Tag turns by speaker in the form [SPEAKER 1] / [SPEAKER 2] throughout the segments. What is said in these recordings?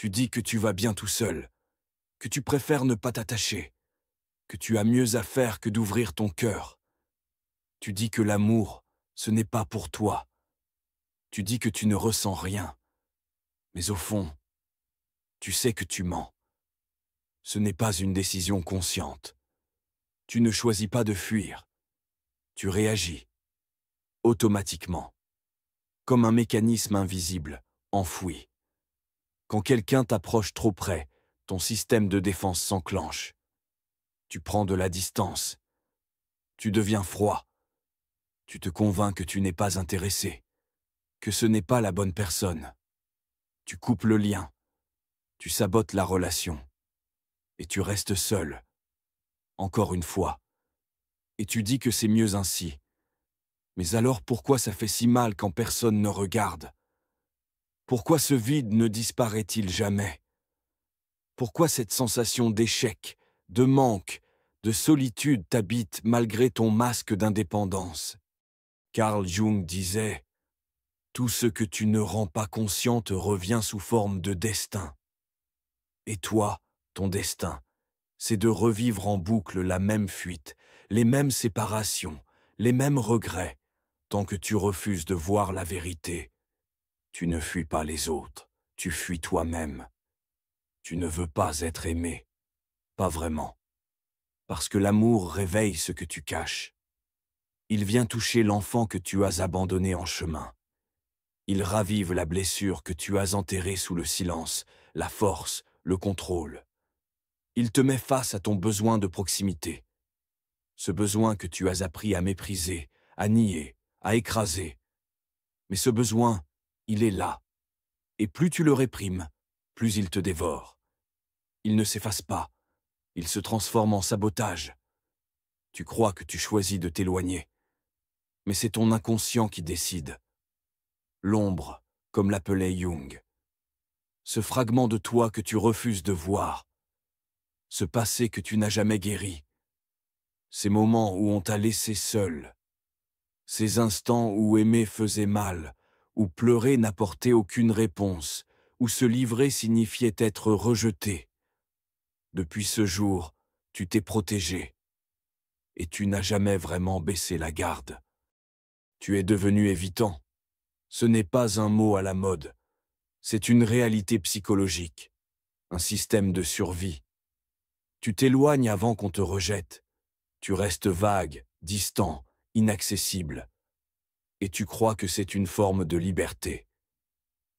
[SPEAKER 1] Tu dis que tu vas bien tout seul, que tu préfères ne pas t'attacher, que tu as mieux à faire que d'ouvrir ton cœur. Tu dis que l'amour, ce n'est pas pour toi. Tu dis que tu ne ressens rien. Mais au fond, tu sais que tu mens. Ce n'est pas une décision consciente. Tu ne choisis pas de fuir. Tu réagis, automatiquement, comme un mécanisme invisible, enfoui. Quand quelqu'un t'approche trop près, ton système de défense s'enclenche. Tu prends de la distance. Tu deviens froid. Tu te convaincs que tu n'es pas intéressé, que ce n'est pas la bonne personne. Tu coupes le lien. Tu sabotes la relation. Et tu restes seul. Encore une fois. Et tu dis que c'est mieux ainsi. Mais alors pourquoi ça fait si mal quand personne ne regarde? Pourquoi ce vide ne disparaît-il jamais? Pourquoi cette sensation d'échec, de manque, de solitude t'habite malgré ton masque d'indépendance? Carl Jung disait « Tout ce que tu ne rends pas conscient te revient sous forme de destin. » Et toi, ton destin, c'est de revivre en boucle la même fuite, les mêmes séparations, les mêmes regrets, tant que tu refuses de voir la vérité. Tu ne fuis pas les autres, tu fuis toi-même. Tu ne veux pas être aimé, pas vraiment. Parce que l'amour réveille ce que tu caches. Il vient toucher l'enfant que tu as abandonné en chemin. Il ravive la blessure que tu as enterrée sous le silence, la force, le contrôle. Il te met face à ton besoin de proximité. Ce besoin que tu as appris à mépriser, à nier, à écraser. Mais ce besoin, il est là. Et plus tu le réprimes, plus il te dévore. Il ne s'efface pas. Il se transforme en sabotage. Tu crois que tu choisis de t'éloigner. Mais c'est ton inconscient qui décide. L'ombre, comme l'appelait Jung. Ce fragment de toi que tu refuses de voir. Ce passé que tu n'as jamais guéri. Ces moments où on t'a laissé seul. Ces instants où aimer faisait mal, où pleurer n'apportait aucune réponse, où se livrer signifiait être rejeté. Depuis ce jour, tu t'es protégé. Et tu n'as jamais vraiment baissé la garde. Tu es devenu évitant. Ce n'est pas un mot à la mode. C'est une réalité psychologique, un système de survie. Tu t'éloignes avant qu'on te rejette. Tu restes vague, distant, inaccessible. Et tu crois que c'est une forme de liberté.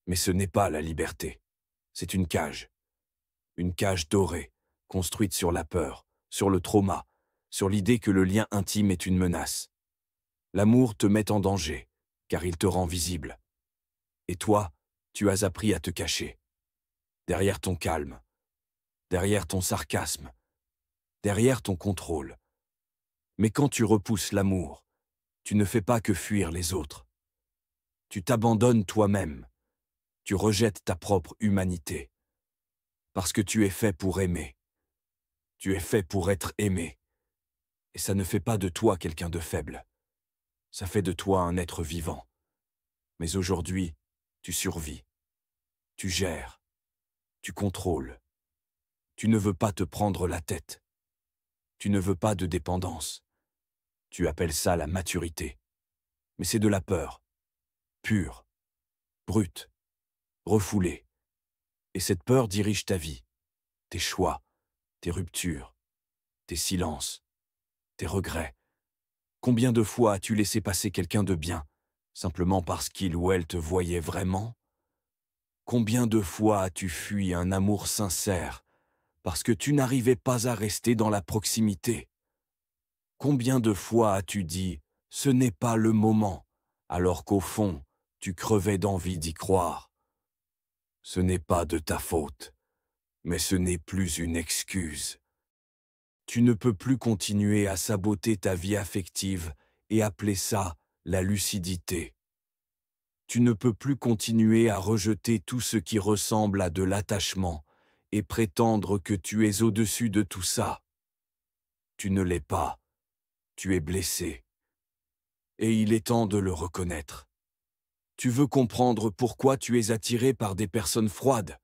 [SPEAKER 1] Mais ce n'est pas la liberté. C'est une cage. Une cage dorée, construite sur la peur, sur le trauma, sur l'idée que le lien intime est une menace. L'amour te met en danger, car il te rend visible. Et toi, tu as appris à te cacher. Derrière ton calme, derrière ton sarcasme, derrière ton contrôle. Mais quand tu repousses l'amour, tu ne fais pas que fuir les autres. Tu t'abandonnes toi-même. Tu rejettes ta propre humanité. Parce que tu es fait pour aimer. Tu es fait pour être aimé. Et ça ne fait pas de toi quelqu'un de faible. Ça fait de toi un être vivant. Mais aujourd'hui, tu survis. Tu gères. Tu contrôles. Tu ne veux pas te prendre la tête. Tu ne veux pas de dépendance. Tu appelles ça la maturité. Mais c'est de la peur. Pure. Brute. Refoulée. Et cette peur dirige ta vie. Tes choix. Tes ruptures. Tes silences. Tes regrets. Combien de fois as-tu laissé passer quelqu'un de bien, simplement parce qu'il ou elle te voyait vraiment? Combien de fois as-tu fui un amour sincère, parce que tu n'arrivais pas à rester dans la proximité? Combien de fois as-tu dit « ce n'est pas le moment », alors qu'au fond, tu crevais d'envie d'y croire? Ce n'est pas de ta faute, mais ce n'est plus une excuse. Tu ne peux plus continuer à saboter ta vie affective et appeler ça la lucidité. Tu ne peux plus continuer à rejeter tout ce qui ressemble à de l'attachement et prétendre que tu es au-dessus de tout ça. Tu ne l'es pas. Tu es blessé. Et il est temps de le reconnaître. Tu veux comprendre pourquoi tu es attiré par des personnes froides.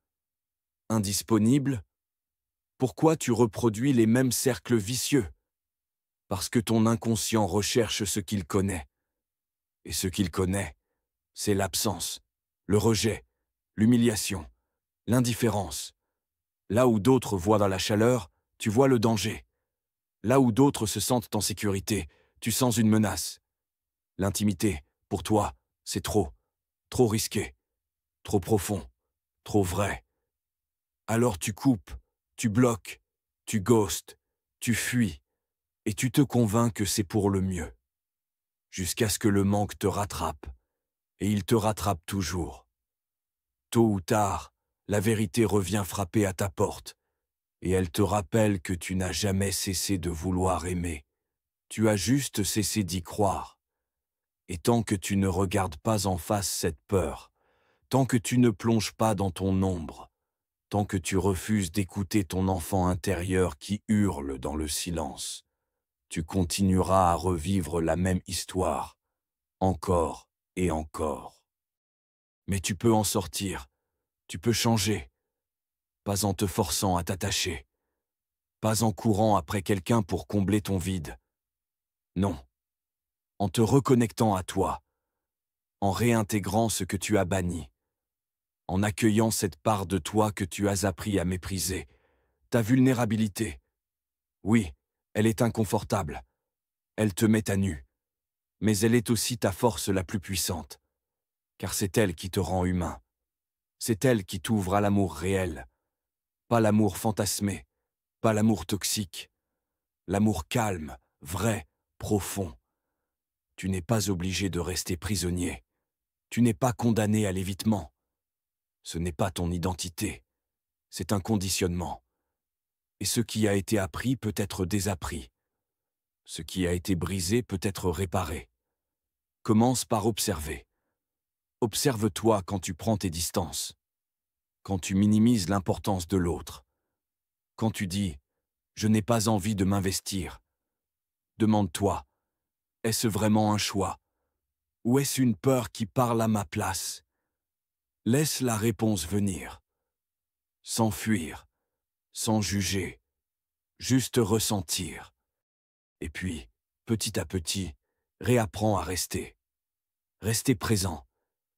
[SPEAKER 1] Indisponible? Pourquoi tu reproduis les mêmes cercles vicieux? Parce que ton inconscient recherche ce qu'il connaît. Et ce qu'il connaît, c'est l'absence, le rejet, l'humiliation, l'indifférence. Là où d'autres voient dans la chaleur, tu vois le danger. Là où d'autres se sentent en sécurité, tu sens une menace. L'intimité, pour toi, c'est trop risqué, trop profond, trop vrai. Alors tu coupes, tu bloques, tu ghostes, tu fuis, et tu te convaincs que c'est pour le mieux. Jusqu'à ce que le manque te rattrape, et il te rattrape toujours. Tôt ou tard, la vérité revient frapper à ta porte, et elle te rappelle que tu n'as jamais cessé de vouloir aimer. Tu as juste cessé d'y croire. Et tant que tu ne regardes pas en face cette peur, tant que tu ne plonges pas dans ton ombre, tant que tu refuses d'écouter ton enfant intérieur qui hurle dans le silence, tu continueras à revivre la même histoire, encore et encore. Mais tu peux en sortir, tu peux changer, pas en te forçant à t'attacher, pas en courant après quelqu'un pour combler ton vide. Non, en te reconnectant à toi, en réintégrant ce que tu as banni, en accueillant cette part de toi que tu as appris à mépriser, ta vulnérabilité. Oui, elle est inconfortable, elle te met à nu, mais elle est aussi ta force la plus puissante, car c'est elle qui te rend humain. C'est elle qui t'ouvre à l'amour réel, pas l'amour fantasmé, pas l'amour toxique, l'amour calme, vrai, profond. Tu n'es pas obligé de rester prisonnier. Tu n'es pas condamné à l'évitement. Ce n'est pas ton identité, c'est un conditionnement. Et ce qui a été appris peut être désappris. Ce qui a été brisé peut être réparé. Commence par observer. Observe-toi quand tu prends tes distances, quand tu minimises l'importance de l'autre, quand tu dis « je n'ai pas envie de m'investir ». Demande-toi, est-ce vraiment un choix? Ou est-ce une peur qui parle à ma place? Laisse la réponse venir, sans fuir, sans juger, juste ressentir. Et puis, petit à petit, réapprends à rester. Rester présent,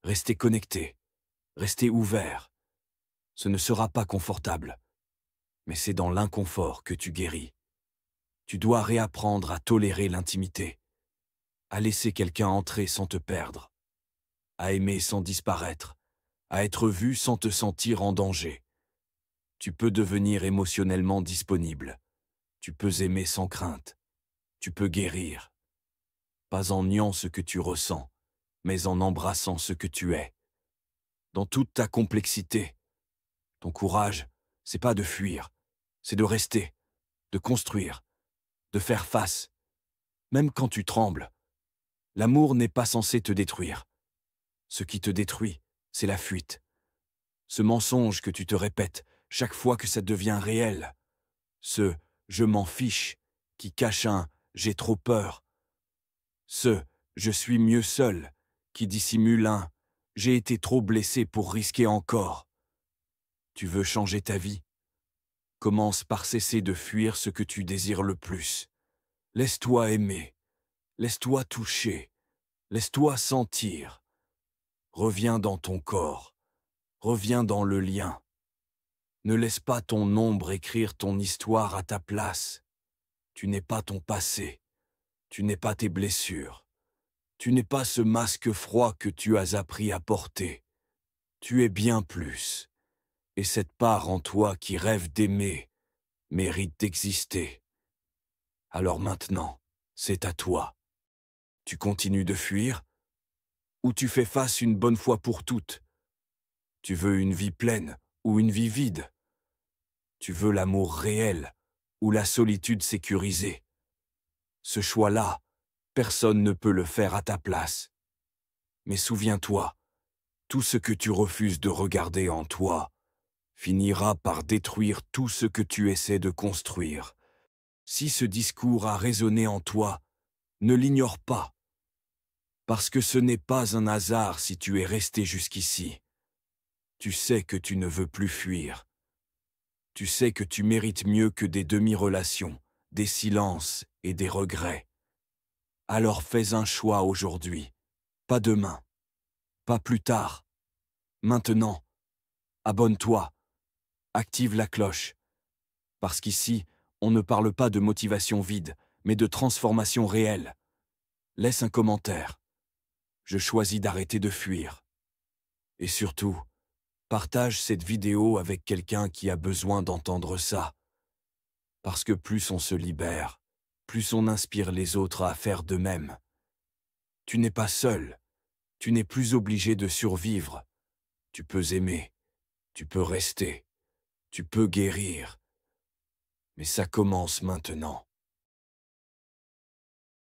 [SPEAKER 1] rester connecté, rester ouvert. Ce ne sera pas confortable, mais c'est dans l'inconfort que tu guéris. Tu dois réapprendre à tolérer l'intimité, à laisser quelqu'un entrer sans te perdre, à aimer sans disparaître, à être vu sans te sentir en danger. Tu peux devenir émotionnellement disponible. Tu peux aimer sans crainte. Tu peux guérir. Pas en niant ce que tu ressens, mais en embrassant ce que tu es. Dans toute ta complexité. Ton courage, c'est pas de fuir, c'est de rester, de construire, de faire face. Même quand tu trembles, l'amour n'est pas censé te détruire. Ce qui te détruit, c'est la fuite. Ce mensonge que tu te répètes chaque fois que ça devient réel. Ce « je m'en fiche » qui cache un « j'ai trop peur ». Ce « je suis mieux seul » qui dissimule un « j'ai été trop blessé pour risquer encore ». Tu veux changer ta vie? Commence par cesser de fuir ce que tu désires le plus. Laisse-toi aimer, laisse-toi toucher, laisse-toi sentir. Reviens dans ton corps, reviens dans le lien. Ne laisse pas ton ombre écrire ton histoire à ta place. Tu n'es pas ton passé, tu n'es pas tes blessures. Tu n'es pas ce masque froid que tu as appris à porter. Tu es bien plus. Et cette part en toi qui rêve d'aimer mérite d'exister. Alors maintenant, c'est à toi. Tu continues de fuir? Ou tu fais face une bonne fois pour toutes? Tu veux une vie pleine ou une vie vide? Tu veux l'amour réel ou la solitude sécurisée? Ce choix-là, personne ne peut le faire à ta place. Mais souviens-toi, tout ce que tu refuses de regarder en toi finira par détruire tout ce que tu essaies de construire. Si ce discours a résonné en toi, ne l'ignore pas. Parce que ce n'est pas un hasard si tu es resté jusqu'ici. Tu sais que tu ne veux plus fuir. Tu sais que tu mérites mieux que des demi-relations, des silences et des regrets. Alors fais un choix aujourd'hui. Pas demain. Pas plus tard. Maintenant. Abonne-toi. Active la cloche. Parce qu'ici, on ne parle pas de motivation vide, mais de transformation réelle. Laisse un commentaire. Je choisis d'arrêter de fuir. Et surtout, partage cette vidéo avec quelqu'un qui a besoin d'entendre ça. Parce que plus on se libère, plus on inspire les autres à faire de même. Tu n'es pas seul. Tu n'es plus obligé de survivre. Tu peux aimer. Tu peux rester. Tu peux guérir. Mais ça commence maintenant.